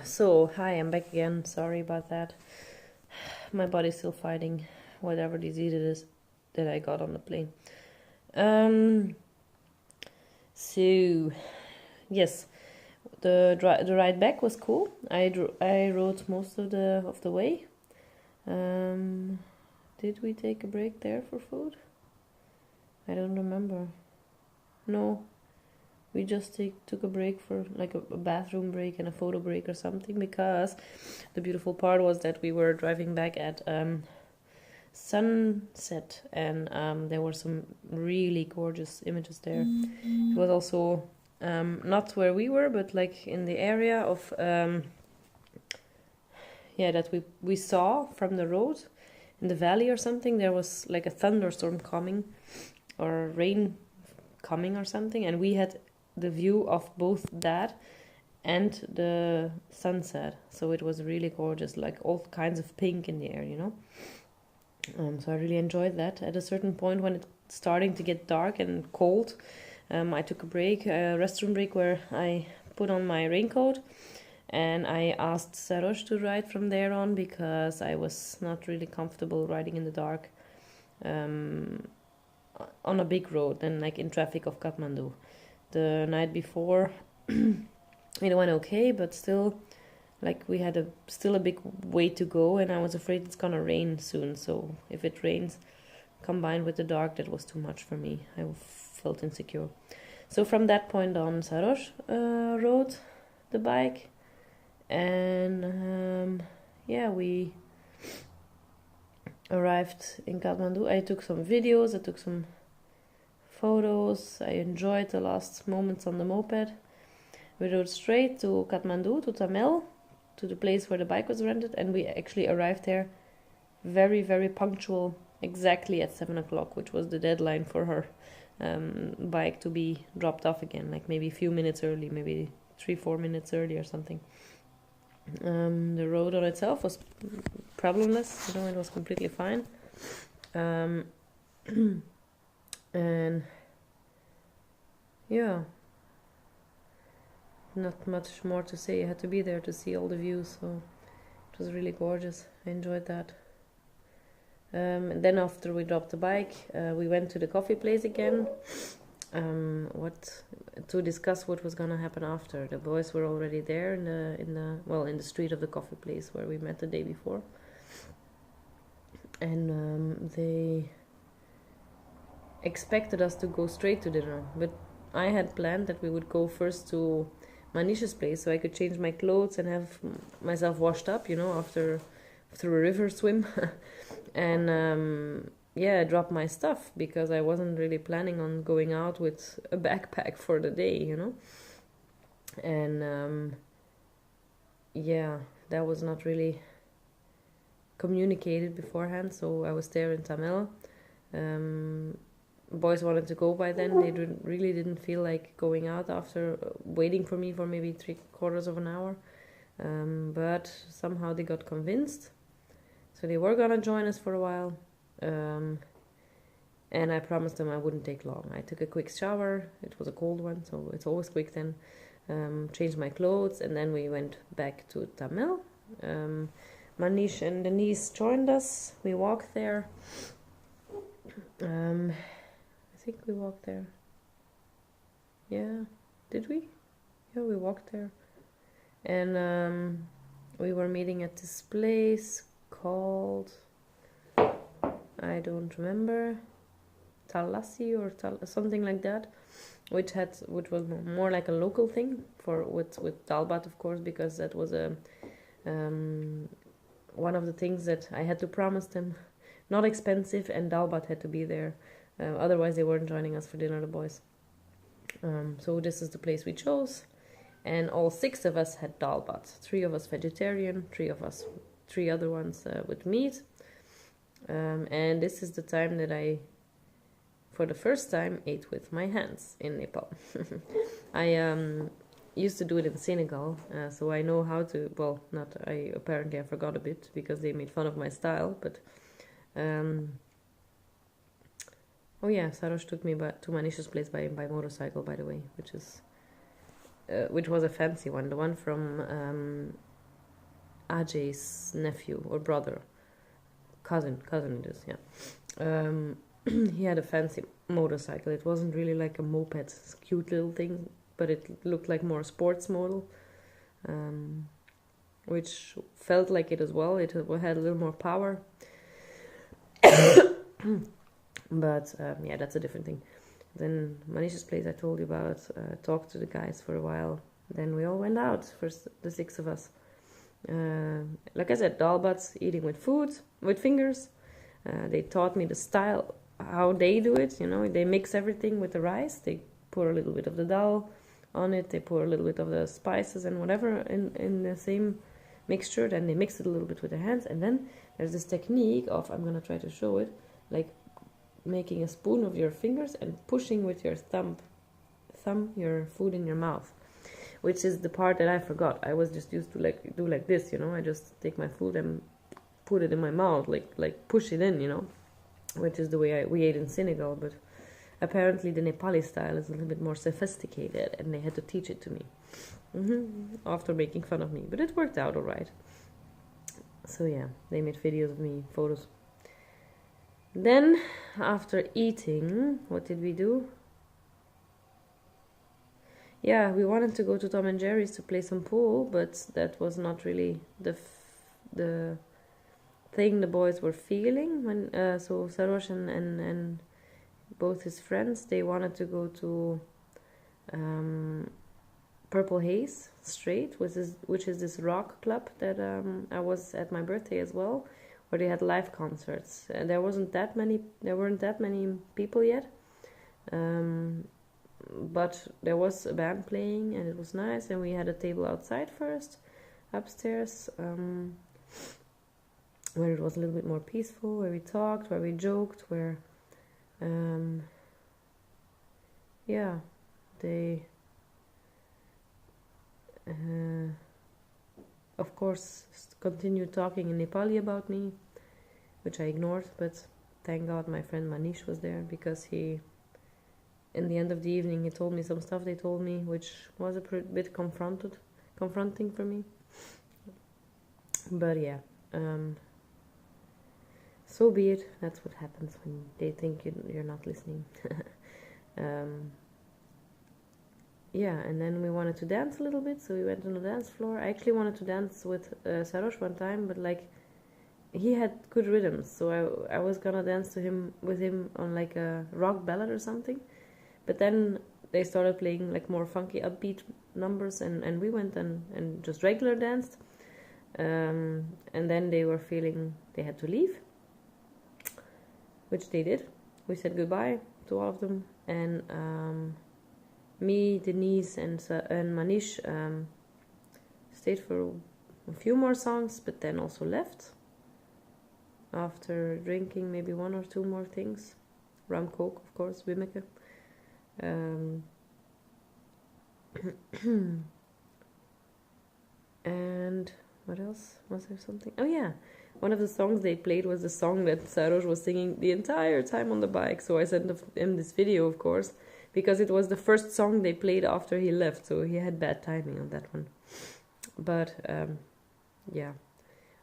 So, hi, I'm back again. Sorry about that. My body's still fighting whatever disease it is that I got on the plane. Um, so yes, the ride back was cool. I rode most of the way. Um, did we take a break there for food? I don't remember. No, we just took a break for like a bathroom break and a photo break or something, because the beautiful part was that we were driving back at sunset, and there were some really gorgeous images there. It was also not where we were, but like in the area of that we saw from the road in the valley or something. There was like a thunderstorm coming or rain coming or something, and we had the view of both that and the sunset. So it was really gorgeous, like all kinds of pink in the air, you know. So I really enjoyed that. At a certain point, when it's starting to get dark and cold, I took a break, a restroom break, where I put on my raincoat, and I asked Sarosh to ride from there on, because I was not really comfortable riding in the dark on a big road and like in traffic of Kathmandu. The night before, it went okay, but still, like we had still a big way to go, and I was afraid it's gonna rain soon. So if it rains combined with the dark, that was too much for me. I felt insecure. So from that point on, Sarosh rode the bike, and we arrived in Kathmandu. I took some videos, I took some photos, I enjoyed the last moments on the moped. We rode straight to Kathmandu, to Tamil, to the place where the bike was rented, and we actually arrived there very, very punctual, exactly at 7 o'clock, which was the deadline for her bike to be dropped off again, like maybe a few minutes early, maybe 3-4 minutes early or something. The road on itself was problemless, you know, it was completely fine. And yeah, not much more to say. I had to be there to see all the views, so it was really gorgeous. I enjoyed that. And then after we dropped the bike, we went to the coffee place again. To discuss what was gonna happen after. The boys were already there in the street of the coffee place where we met the day before, and they expected us to go straight to dinner, but I had planned that we would go first to Manisha's place, so I could change my clothes and have myself washed up, you know, after a river swim, and drop my stuff, because I wasn't really planning on going out with a backpack for the day, you know. And that was not really communicated beforehand, so I was there in Tamil. Boys wanted to go by then. They really didn't feel like going out after waiting for me for maybe 3/4 of an hour, but somehow they got convinced, so they were gonna join us for a while. And I promised them I wouldn't take long. I took a quick shower. It was a cold one, so it's always quick then. Changed my clothes, and then we went back to Tamil. Manish and Denise joined us. We walked there. I think we walked there. Yeah, did we? Yeah, we walked there. And we were meeting at this place called, I don't remember, Talassi or something like that, which was more like a local thing with Dalbat, of course, because that was one of the things that I had to promise them. Not expensive, and Dalbat had to be there. Otherwise, they weren't joining us for dinner, the boys. So this is the place we chose, and all 6 of us had Dalbat. 3 of us vegetarian, 3 other ones with meat. And this is the time that I, for the first time, ate with my hands in Nepal. I used to do it in Senegal, so I know how to. Well, apparently I forgot a bit because they made fun of my style, but. Sarosh took me to Manisha's place by motorcycle, by the way, which is which was a fancy one, the one from Ajay's nephew or brother, cousin it is, yeah. He had a fancy motorcycle. It wasn't really like a moped, it's a cute little thing, but it looked like more a sports model, which felt like it as well. It had a little more power. But yeah, that's a different thing. Then Manish's place I told you about, talked to the guys for a while. Then we all went out, first the 6 of us. Like I said, dal bats, eating with fingers. They taught me the style, how they do it, you know. They mix everything with the rice. They pour a little bit of the dal on it. They pour a little bit of the spices and whatever in the same mixture. Then they mix it a little bit with their hands. And then there's this technique of, I'm going to try to show it, like making a spoon of your fingers and pushing with your thumb your food in your mouth, which is the part that I forgot. I was just used to like do like this, you know. I just take my food and put it in my mouth, like push it in, you know, which is the way we ate in Senegal. But apparently the Nepali style is a little bit more sophisticated, and they had to teach it to me after making fun of me. But it worked out all right. So yeah, they made videos of me, photos. Then, after eating, what did we do? Yeah, we wanted to go to Tom and Jerry's to play some pool, but that was not really the thing the boys were feeling. When so Sarosh and both his friends, they wanted to go to Purple Haze Straight, which is this rock club that I was at my birthday as well, where they had live concerts. There weren't that many people yet, but there was a band playing and it was nice. And we had a table outside first, upstairs, where it was a little bit more peaceful, where we talked, where we joked, where yeah, they of course continued talking in Nepali about me, which I ignored, but thank God my friend Manish was there, because in the end of the evening, he told me some stuff they told me, which was a bit confronting for me. But yeah, so be it. That's what happens when they think you're not listening. Yeah, and then we wanted to dance a little bit, so we went on the dance floor. I actually wanted to dance with Sarosh one time, but like he had good rhythms, so I was gonna dance with him on like a rock ballad or something. But then they started playing like more funky, upbeat numbers, and we went and just regular danced. And then they were feeling they had to leave, which they did. We said goodbye to all of them, and me, Denise, and Manish stayed for a few more songs, but then also left after drinking maybe 1 or 2 more things. Rum Coke, of course, Wimmeke. And what else? Was there something? Oh yeah, one of the songs they played was the song that Sarosh was singing the entire time on the bike. So I sent him this video, of course, because it was the first song they played after he left, so he had bad timing on that one. But yeah,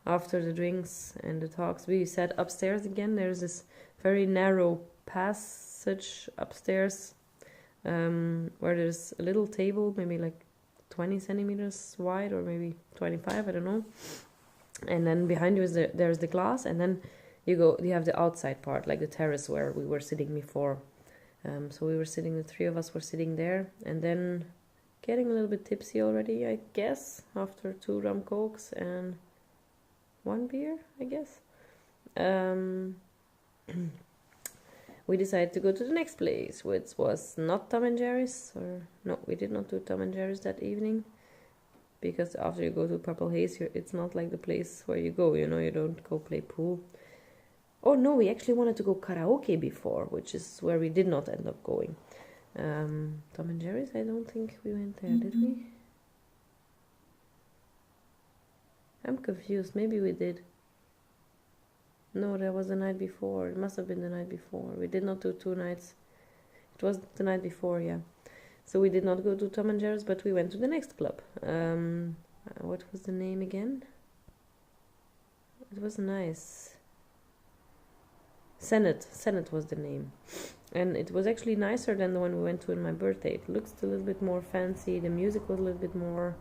after the drinks and the talks, we sat upstairs again. There's this very narrow passage upstairs, where there's a little table, maybe like 20 centimeters wide, or maybe 25, I don't know. And then behind you there's the glass, and then you have the outside part, like the terrace where we were sitting before. So we were sitting, the 3 of us were sitting there, and then getting a little bit tipsy already, I guess, after 2 rum cokes and 1 beer, I guess. We decided to go to the next place, which was not Tom and Jerry's, or no, we did not do Tom and Jerry's that evening, because after you go to Purple Haze, it's not like the place where you go, you know, you don't go play pool. Oh no, we actually wanted to go karaoke before, which is where we did not end up going. Tom and Jerry's, I don't think we went there, did we? I'm confused, maybe we did. No, that was the night before. It must have been the night before. We did not do 2 nights. It was the night before, yeah. So we did not go to Tom and Jerry's, but we went to the next club. What was the name again? It was nice. Senate was the name. And it was actually nicer than the one we went to on my birthday. It looked a little bit more fancy. The music was a little bit more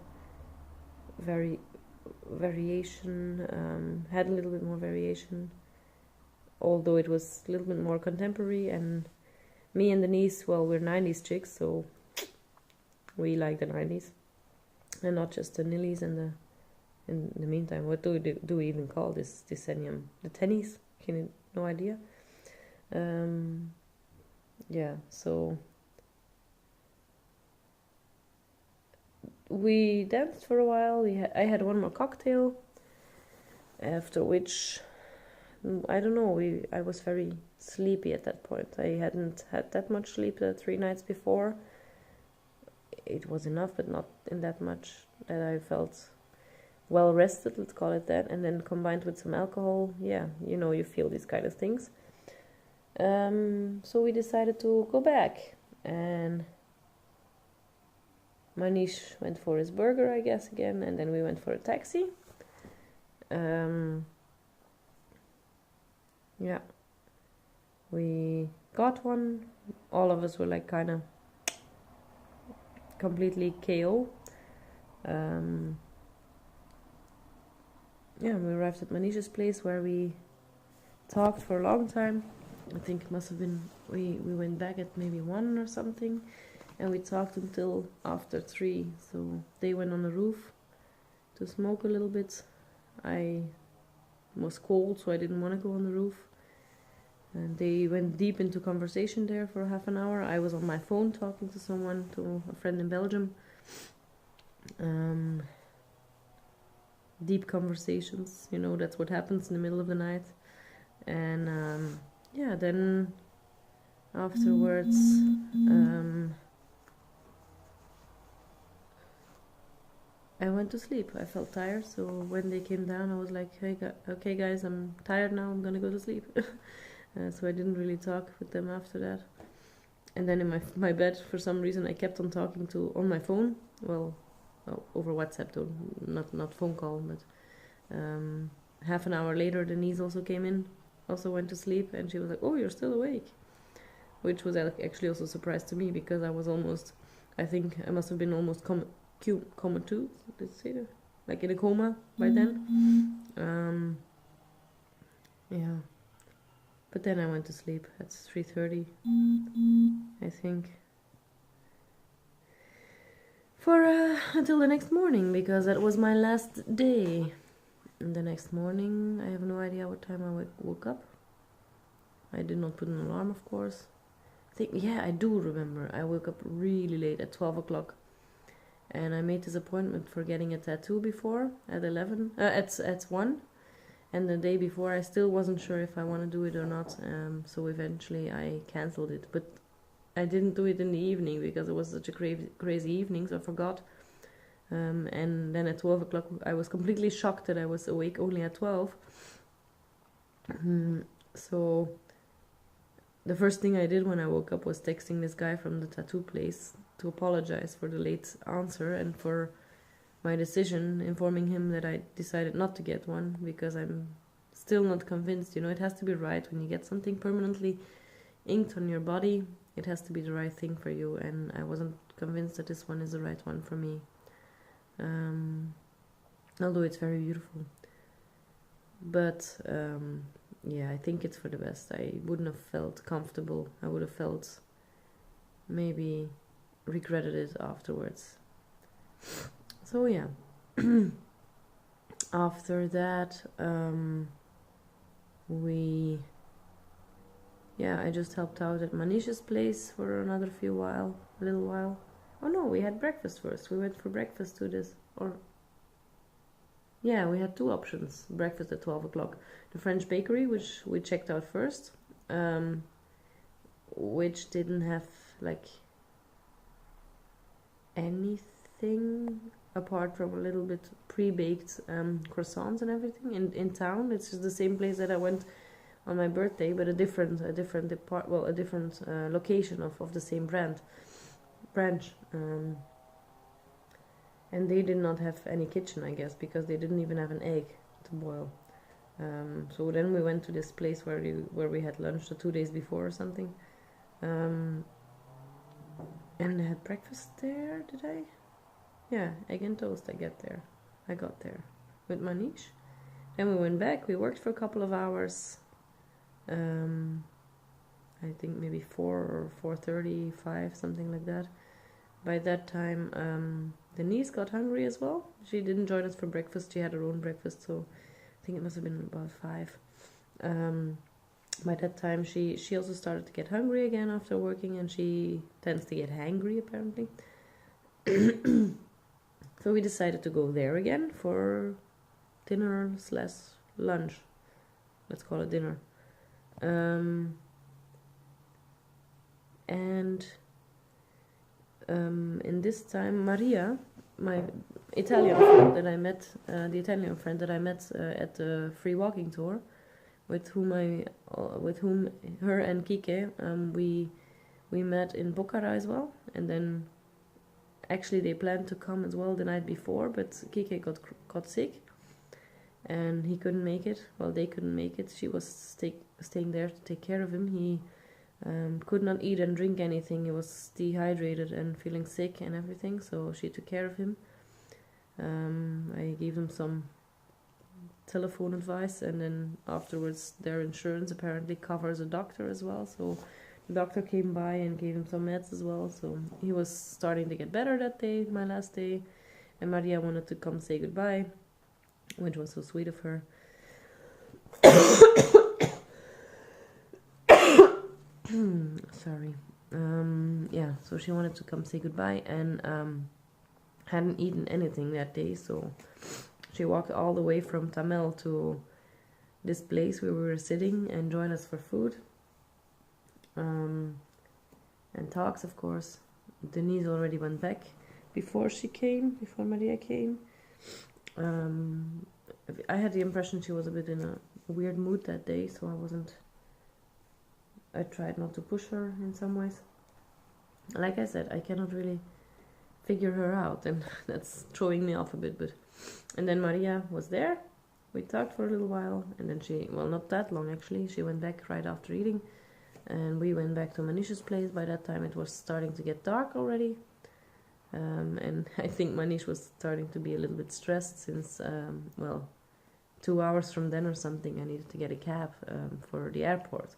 variation, had a little bit more variation. Although it was a little bit more contemporary. And me and Denise, well, we're 90s chicks, so we like the 90s. And not just the nillies and the... In the meantime, what do we even call this decennium? The tennies? No idea. Yeah, so we danced for a while. I had one more cocktail, after which I don't know. I was very sleepy at that point. I hadn't had that much sleep the 3 nights before. It was enough, but not in that much that I felt well rested, let's call it that, and then combined with some alcohol, yeah, you feel these kind of things. So we decided to go back, and Manish went for his burger, I guess, again, and then we went for a taxi. Yeah, we got one. All of us were like kind of completely KO. Yeah, we arrived at Manish's place where we talked for a long time. I think it must have been, we went back at maybe 1 or something, and we talked until after 3. So they went on the roof to smoke a little bit. I was cold, so I didn't want to go on the roof. And they went deep into conversation there for half an hour. I was on my phone talking to someone, to a friend in Belgium. Deep conversations, that's what happens in the middle of the night. And yeah, then afterwards I went to sleep. I felt tired, so when they came down I was like, hey, okay guys, I'm tired now, I'm gonna go to sleep. So I didn't really talk with them after that. And then in my bed, for some reason, I kept on talking on my phone, well, over WhatsApp though, not phone call, but half an hour later Denise also came in, also went to sleep, and she was like, oh, you're still awake, which was actually also a surprise to me, because I was almost, I think I must have been almost comatose, did you say that? Like in a coma by then. Yeah, but then I went to sleep at 3:30, I think, for until the next morning, because that was my last day. And the next morning, I have no idea what time I woke up. I did not put an alarm, of course. I do remember. I woke up really late at 12 o'clock. And I made this appointment for getting a tattoo before, at 1. And the day before, I still wasn't sure if I want to do it or not. So eventually, I cancelled it. But I didn't do it in the evening, because it was such a crazy evening, so I forgot. And then at 12 o'clock, I was completely shocked that I was awake only at 12. So the first thing I did when I woke up was texting this guy from the tattoo place to apologize for the late answer and for my decision, informing him that I decided not to get one, because I'm still not convinced. It has to be right. When you get something permanently inked on your body, it has to be the right thing for you, and I wasn't convinced that this one is the right one for me. Although it's very beautiful. But yeah, I think it's for the best. I wouldn't have felt comfortable. I would have felt maybe regretted it afterwards. So yeah. After that, I just helped out at Manish's place for a little while. Oh no, we had breakfast first. We went for breakfast to this, we had 2 options. Breakfast at 12 o'clock. The French bakery, which we checked out first, which didn't have like anything apart from a little bit pre-baked croissants and everything in town. It's just the same place that I went on my birthday, but a different location of the same brand. French, and they did not have any kitchen, I guess, because they didn't even have an egg to boil. So then we went to this place where we had lunch the 2 days before or something, and I had breakfast there. Did I? Yeah, egg and toast. I got there with Manish. Then we went back. We worked for a couple of hours. I think maybe 4 or 4:35, something like that. By that time, Denise got hungry as well. She didn't join us for breakfast. She had her own breakfast, so I think it must have been about 5. By that time, she also started to get hungry again after working, and she tends to get hangry apparently. So we decided to go there again for dinner / lunch. Let's call it dinner. And in this time, Maria, my Italian friend that I met, the Italian friend that I met at the free walking tour, with whom her and Kike, we met in Bukhara as well, and then actually they planned to come as well the night before, but Kike got sick, and he couldn't make it. Well, they couldn't make it. She was staying there to take care of him. He could not eat and drink anything. He was dehydrated and feeling sick and everything, so she took care of him. I gave him some telephone advice, and then afterwards their insurance apparently covers a doctor as well, so the doctor came by and gave him some meds as well. So he was starting to get better that day, my last day, and Maria wanted to come say goodbye, which was so sweet of her. Sorry. Yeah, so she wanted to come say goodbye, and hadn't eaten anything that day, so she walked all the way from Tamil to this place where we were sitting and joined us for food, and talks, of course. Denise already went back before Maria came. I had the impression she was a bit in a weird mood that day, so I tried not to push her in some ways. Like I said, I cannot really figure her out, and that's throwing me off a bit. And then Maria was there. We talked for a little while, and then not that long actually. She went back right after eating, and we went back to Manish's place. By that time, it was starting to get dark already, and I think Manish was starting to be a little bit stressed since, 2 hours from then or something, I needed to get a cab for the airport.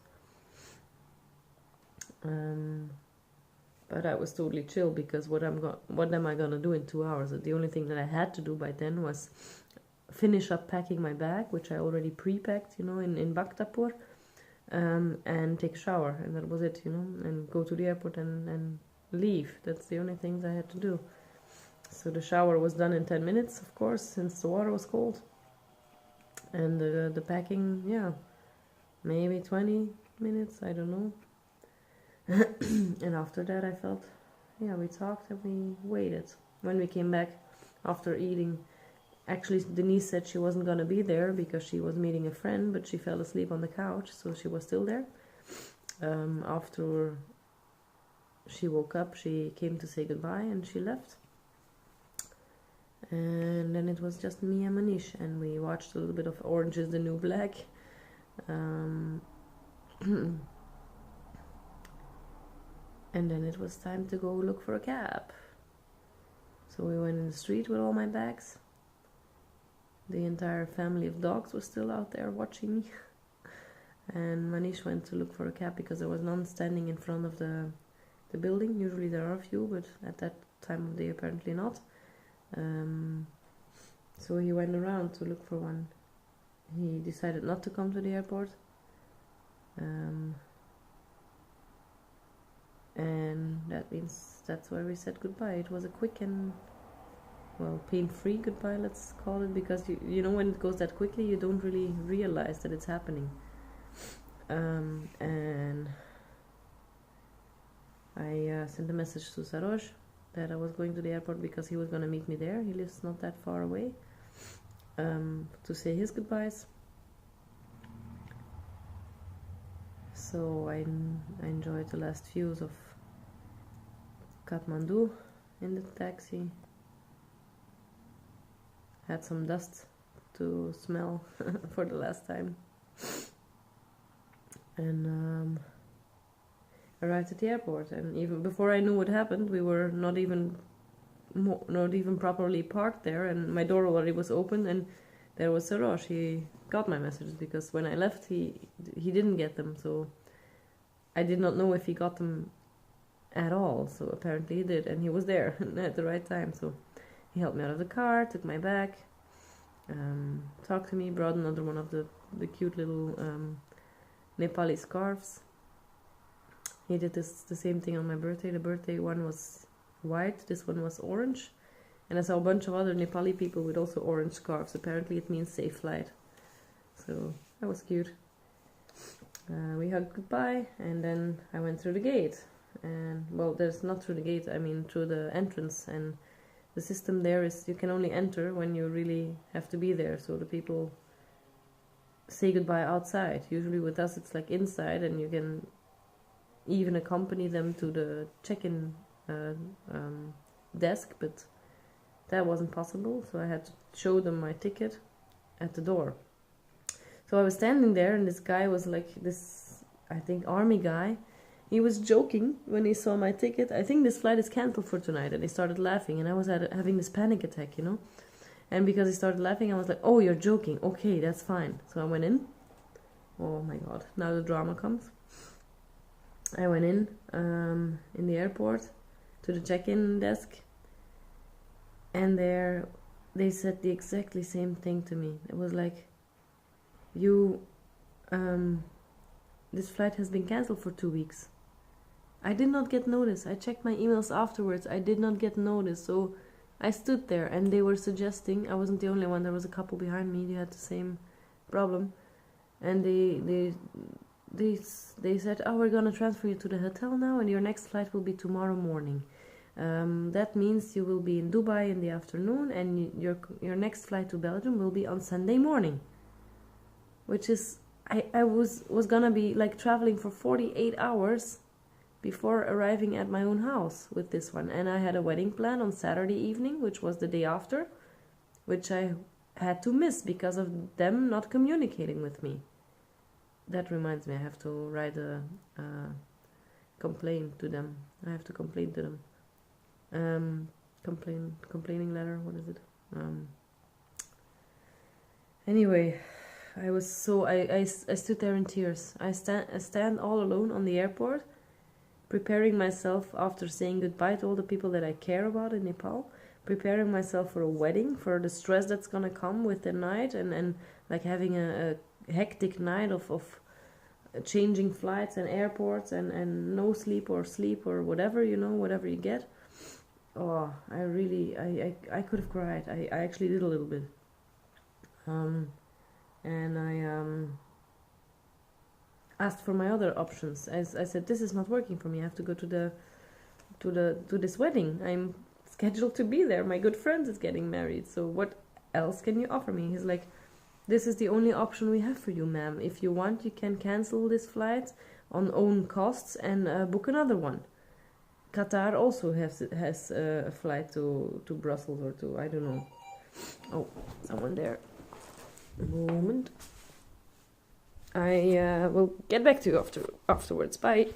But I was totally chill, because what am I gonna do in 2 hours? The only thing that I had to do by then was finish up packing my bag, which I already pre-packed, in Bhaktapur, and take a shower, and that was it, and go to the airport and leave. That's the only things I had to do. So the shower was done in 10 minutes, of course, since the water was cold, and the packing, maybe 20 minutes, I don't know. And after that I felt, we talked and we waited. When we came back after eating, actually Denise said she wasn't going to be there because she was meeting a friend, but she fell asleep on the couch, so she was still there. After she woke up, she came to say goodbye and she left. And then it was just me and Manish, and we watched a little bit of Orange is the New Black. And then it was time to go look for a cab. So we went in the street with all my bags. The entire family of dogs was still out there watching me. And Manish went to look for a cab because there was none standing in front of the building. Usually there are a few, but at that time of day apparently not. So he went around to look for one. He decided not to come to the airport. And that means that's where we said goodbye. It was a quick and, pain-free goodbye, let's call it, because you know when it goes that quickly, you don't really realize that it's happening. And I sent a message to Saroj that I was going to the airport because he was going to meet me there. He lives not that far away, to say his goodbyes. So I enjoyed the last views of Kathmandu in the taxi. Had some dust to smell for the last time. And arrived at the airport, and even before I knew what happened, we were not even properly parked there, and my door already was open, and there was Sarosh. He got my messages, because when I left he didn't get them, so I did not know if he got them at all. So apparently he did, and he was there at the right time. So he helped me out of the car, took my bag, talked to me, brought another one of the cute little Nepali scarves. He did the same thing on my birthday. The birthday one was white, this one was orange. And I saw a bunch of other Nepali people with also orange scarves. Apparently it means safe flight. So that was cute. We hugged goodbye, and then I went through the gate. And, well, there's not through the gate, I mean through the entrance. And the system there is you can only enter when you really have to be there. So the people say goodbye outside. Usually with us it's like inside, and you can even accompany them to the check-in desk, but that wasn't possible, so I had to show them my ticket at the door. So I was standing there, and this guy was like this, I think, army guy. He was joking when he saw my ticket. I think this flight is cancelled for tonight, and he started laughing, and I was having this panic attack, you know. And because he started laughing, I was like, oh, you're joking. Okay, that's fine. So I went in. Oh my god, now the drama comes. I went in the airport to the check-in desk, and there they said the exactly same thing to me. It was like, this flight has been cancelled for 2 weeks. I did not get notice. I checked my emails afterwards. I did not get notice. So I stood there, and they were suggesting, I wasn't the only one, there was a couple behind me who had the same problem, and they said, oh, we're gonna transfer you to the hotel now, and your next flight will be tomorrow morning. That means you will be in Dubai in the afternoon, and your next flight to Belgium will be on Sunday morning. Which is, I was gonna be like traveling for 48 hours before arriving at my own house with this one. And I had a wedding plan on Saturday evening, which was the day after, which I had to miss because of them not communicating with me. That reminds me, I have to write a complaint to them. I have to complain to them. Complaining letter, what is it? Anyway, I stood there in tears. I stand all alone on the airport, preparing myself after saying goodbye to all the people that I care about in Nepal, preparing myself for a wedding, for the stress that's gonna come with the night, and like having a hectic night of changing flights and airports and no sleep or whatever, you know, whatever you get. Oh, I could have cried. I actually did a little bit. And I asked for my other options. I said, this is not working for me. I have to go to this wedding. I'm scheduled to be there. My good friend is getting married. So what else can you offer me? He's like, this is the only option we have for you, ma'am. If you want, you can cancel this flight on own costs and book another one. Qatar also has a flight to Brussels or to, I don't know. Oh, someone there. A moment. I will get back to you afterwards. Bye.